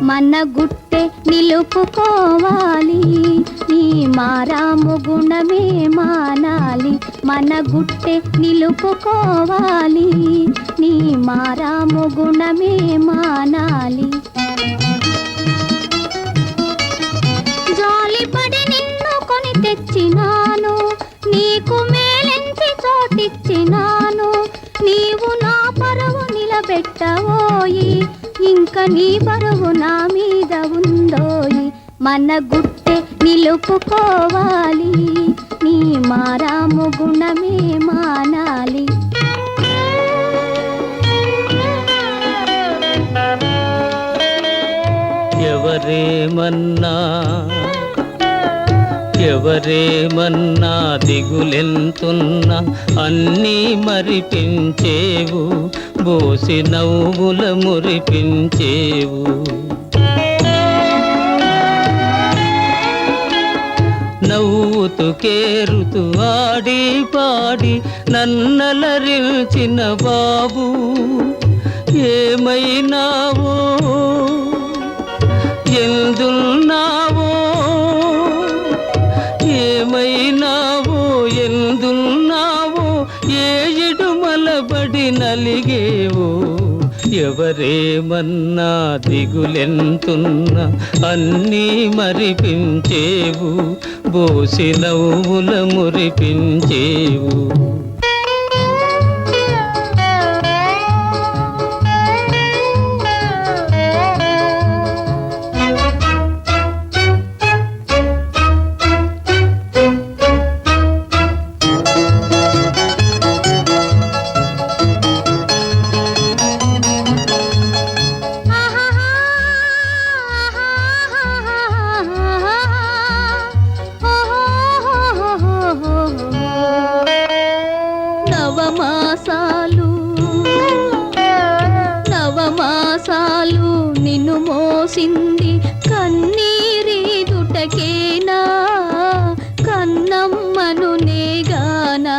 మన గుట్టె నిలుపుకోవాలి, నీ మారాము గుణమే మానాలి. మన గుట్టె నిలుపుకోవాలి, నీ మారాము గుణమే మానాలి. జాలిపడి నిన్ను కొని తెచ్చినాను, నీకు మేలెంచి చోటిచ్చినాను. నీవు నా పరువు నిలబెట్టవోయి, ఇంక నీ పరువు నా మీద ఉందోయి. మన గుట్టె నిలుపుకోవాలి, నీ మారాము గుణమే మానాలి. ఎవరేమన్నా ఎవరేమన్నా దిగులెంతున్నా అన్నీ మరిపించేవు, బోసి నవ్వుల మురిపించేవు. నవ్వుతూ కేరుతూ ఆడి పాడి నన్నలరించిన బాబు, ఏమైనావో ఎందున్నావో, ఏమైనావో ఎందున్నావో, ఏ ఇడుమలబడి నలిగేవో. ఎవరేమన్నా దిగులెంతున్నా అన్నీ మరిపించేవు, బోసి నవ్వుల మురిపించేవు. నవమాసాలు నిన్ను మోసింది కన్నీరిదుటకేనా, కన్నమ్మను నేగానా.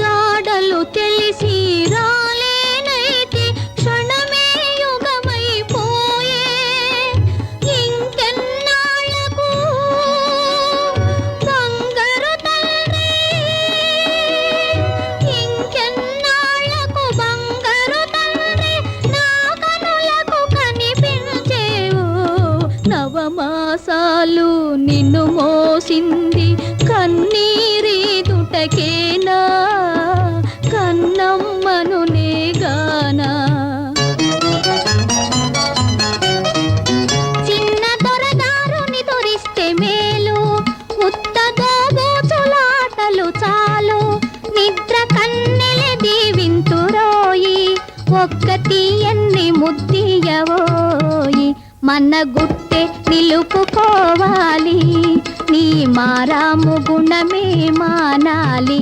జాడలు తెలిసి రాలేనైతే క్షణమే యుగమైపోయే. ఇంకెన్నాళ్ళకు బంగారు తండ్రి, ఇంకెన్నాళ్ళకు బంగారు తండ్రి నా కనులకు కనిపించేవు. నవమాసాలు నిన్ను మోసింది కన్నీరిదుటకేనా, కన్నమ్మను నేగానా. చిన్న దొరదారుని దొరిస్తే మేలు, ఉత్త దోబూచులాటలు చాలు. నిద్ర కన్నెలే దీవింతురోయి, ఒక్క తీయన్ని ముద్దియవోయి. మన గుట్టె నిలుపుకోవాలి, నీ మారాము గుణమే మానాలి.